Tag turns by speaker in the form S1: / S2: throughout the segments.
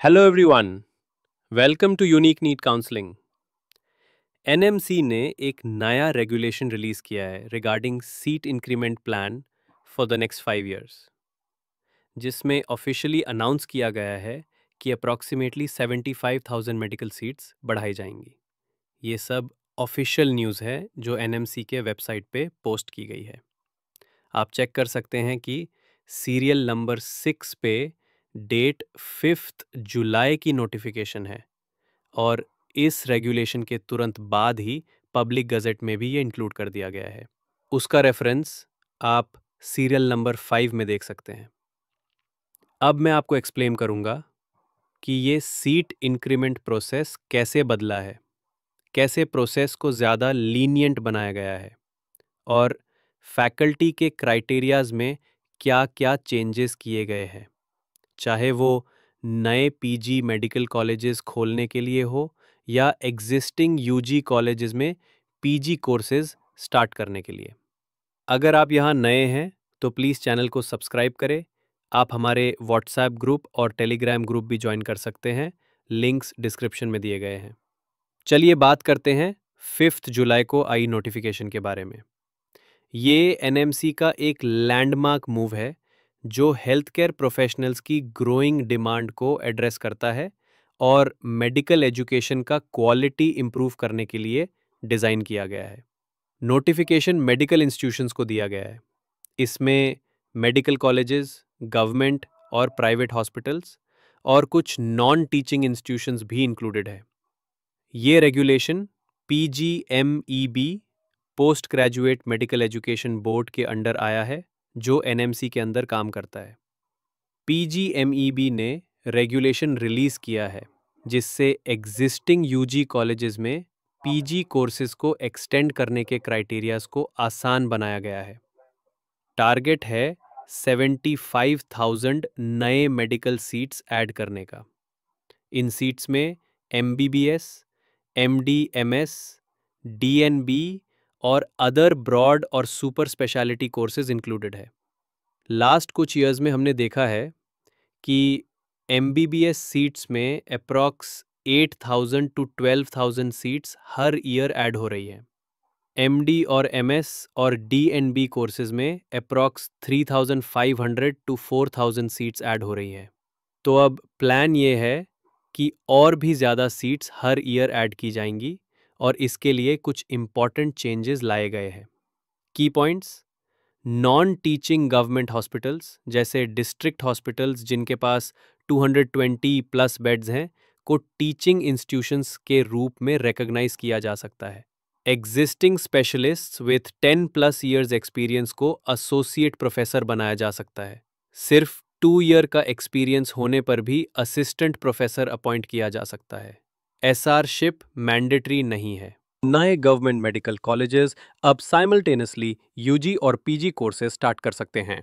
S1: Hello everyone, welcome to unique NEET counselling. NMC ने एक नया रेगुलेशन रिलीज किया है regarding seat increment plan for the next 5 years, जिसमें ऑफिशियली अनाउंस किया गया है कि अप्रॉक्सीमेटली 75,000 मेडिकल सीट्स बढ़ाई जाएंगी। ये सब ऑफिशियल न्यूज़ है जो एनएमसी के वेबसाइट पे पोस्ट की गई है। आप चेक कर सकते हैं कि सीरियल नंबर 6 पे डेट 5 जुलाई की नोटिफिकेशन है और इस रेगुलेशन के तुरंत बाद ही पब्लिक गज़ेट में भी ये इंक्लूड कर दिया गया है। उसका रेफरेंस आप सीरियल नंबर 5 में देख सकते हैं। अब मैं आपको एक्सप्लेन करूंगा कि ये सीट इंक्रीमेंट प्रोसेस कैसे बदला है, कैसे प्रोसेस को ज़्यादा लीनियंट बनाया गया है और फैकल्टी के क्राइटेरियाज में क्या-क्या चेंजेस किए गए हैं, चाहे वो नए पीजी मेडिकल कॉलेजेस खोलने के लिए हो या एग्जिस्टिंग यूजी कॉलेजेस में पीजी कोर्सेज स्टार्ट करने के लिए। अगर आप यहाँ नए हैं तो प्लीज़ चैनल को सब्सक्राइब करें। आप हमारे व्हाट्सएप ग्रुप और टेलीग्राम ग्रुप भी ज्वाइन कर सकते हैं, लिंक्स डिस्क्रिप्शन में दिए गए हैं। चलिए बात करते हैं 5 जुलाई को आई नोटिफिकेशन के बारे में। ये एनएमसी का एक लैंडमार्क मूव है जो हेल्थ केयर प्रोफेशनल्स की ग्रोइंग डिमांड को एड्रेस करता है और मेडिकल एजुकेशन का क्वालिटी इंप्रूव करने के लिए डिज़ाइन किया गया है। नोटिफिकेशन मेडिकल इंस्टीट्यूशंस को दिया गया है। इसमें मेडिकल कॉलेजेस, गवर्नमेंट और प्राइवेट हॉस्पिटल्स और कुछ नॉन टीचिंग इंस्टीट्यूशंस भी इंक्लूडेड है। ये regulation PGMEB post graduate medical education board के अंडर आया है जो एनएमसी के अंदर काम करता है। पीजीएमईबी ने रेगुलेशन रिलीज किया है जिससे एग्जिस्टिंग यूजी कॉलेजेस में पीजी कोर्सेज को एक्सटेंड करने के क्राइटेरियाज को आसान बनाया गया है। टारगेट है 75,000 नए मेडिकल सीट्स ऐड करने का। इन सीट्स में एमबीबीएस, एमडीएमएस, डीएनबी और अदर ब्रॉड और सुपर स्पेशलिटी कोर्सेज इंक्लूडेड है। लास्ट कुछ ईयर्स में हमने देखा है कि एमबीबीएस सीट्स में अप्रॉक्स 8,000 टू 12,000 सीट्स हर ईयर ऐड हो रही है। एमडी और एमएस और डीएनबी कोर्सेज में अप्रॉक्स 3,500 टू 4,000 सीट्स ऐड हो रही है। तो अब प्लान ये है कि और भी ज़्यादा सीट्स हर ईयर ऐड की जाएंगी और इसके लिए कुछ इम्पॉर्टेंट चेंजेस लाए गए हैं। की points: non teaching government hospitals जैसे डिस्ट्रिक्ट हॉस्पिटल्स जिनके पास 220 प्लस बेड्स हैं को टीचिंग इंस्टीट्यूशंस के रूप में रिकॉग्नाइज किया जा सकता है। Existing specialists with 10 plus years experience को एसोसिएट प्रोफेसर बनाया जा सकता है। सिर्फ 2 ईयर का एक्सपीरियंस होने पर भी असिस्टेंट प्रोफेसर अपॉइंट किया जा सकता है। एसआरशिप मैंडेटरी नहीं है। नए गवर्नमेंट मेडिकल कॉलेजेस अब साइमल्टेनियसली यूजी और पीजी कोर्सेज स्टार्ट कर सकते हैं।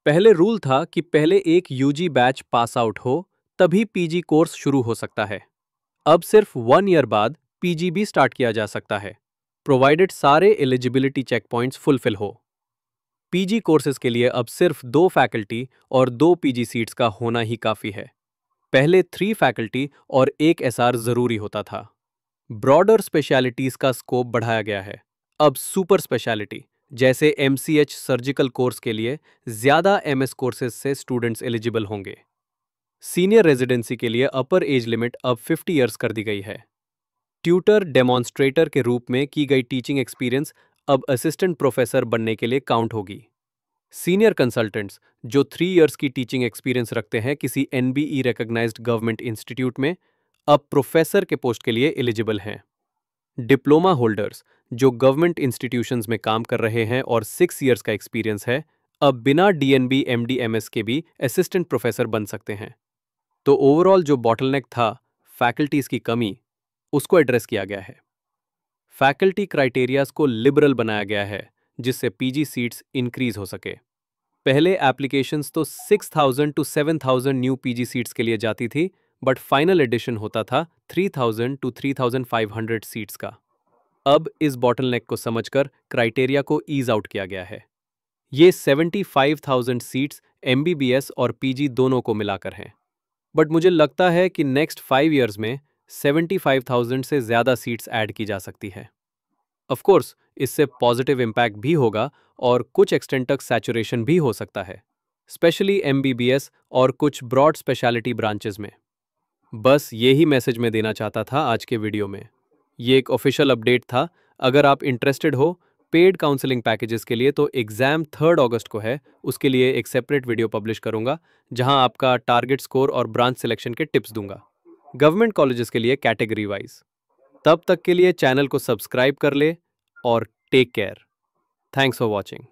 S1: पहले रूल था कि पहले एक यूजी बैच पास आउट हो तभी पीजी कोर्स शुरू हो सकता है। अब सिर्फ 1 ईयर बाद पीजी भी स्टार्ट किया जा सकता है, प्रोवाइडेड सारे एलिजिबिलिटी चेक पॉइंट्स फुलफिल हो। पीजी कोर्सेज के लिए अब सिर्फ 2 फैकल्टी और 2 पीजी सीट्स का होना ही काफ़ी है। पहले 3 फैकल्टी और 1 एसआर ज़रूरी होता था। ब्रॉडर स्पेशलिटीज़ का स्कोप बढ़ाया गया है। अब सुपर स्पेशलिटी जैसे एमसीएच सर्जिकल कोर्स के लिए ज़्यादा एमएस कोर्सेज से स्टूडेंट्स एलिजिबल होंगे। सीनियर रेजिडेंसी के लिए अपर एज लिमिट अब 50 ईयर्स कर दी गई है। ट्यूटर डेमॉन्स्ट्रेटर के रूप में की गई टीचिंग एक्सपीरियंस अब असिस्टेंट प्रोफेसर बनने के लिए काउंट होगी। सीनियर कंसल्टेंट्स जो 3 ईयर्स की टीचिंग एक्सपीरियंस रखते हैं किसी एनबीई रिकॉग्नाइज्ड गवर्नमेंट इंस्टीट्यूट में, अब प्रोफेसर के पोस्ट के लिए एलिजिबल हैं। डिप्लोमा होल्डर्स जो गवर्नमेंट इंस्टीट्यूशंस में काम कर रहे हैं और 6 ईयर्स का एक्सपीरियंस है, अब बिना डीएनबी एमडीएमएस के भी असिस्टेंट प्रोफेसर बन सकते हैं। तो ओवरऑल जो बॉटलनेक था, फैकल्टीज की कमी, उसको एड्रेस किया गया है। फैकल्टी क्राइटेरियाज को लिबरल बनाया गया है जिससे पीजी सीट्स इंक्रीज हो सके। पहले एप्लीकेशंस तो 6,000 टू 7,000 न्यू पीजी सीट्स के लिए जाती थी, बट फाइनल एडिशन होता था 3,000 टू 3,500 सीट्स का। अब इस बॉटलनेक को समझकर क्राइटेरिया को ईज आउट किया गया है। ये 75,000 सीट्स एमबीबीएस और पीजी दोनों को मिलाकर हैं। बट मुझे लगता है कि नेक्स्ट 5 ईयर्स में 75,000 से ज़्यादा सीट्स ऐड की जा सकती है। ऑफ कोर्स इससे पॉजिटिव इम्पैक्ट भी होगा और कुछ एक्सटेंट तक सैचुरेशन भी हो सकता है, स्पेशली एमबीबीएस और कुछ ब्रॉड स्पेशलिटी ब्रांचेस में। बस यही मैसेज मैं देना चाहता था आज के वीडियो में। ये एक ऑफिशियल अपडेट था। अगर आप इंटरेस्टेड हो पेड काउंसलिंग पैकेजेस के लिए तो एग्जाम 3 अगस्त को है, उसके लिए एक सेपरेट वीडियो पब्लिश करूंगा जहां आपका टारगेट स्कोर और ब्रांच सिलेक्शन के टिप्स दूंगा, गवर्नमेंट कॉलेजेस के लिए कैटेगरी वाइज। तब तक के लिए चैनल को सब्सक्राइब कर ले और take care. Thanks for watching.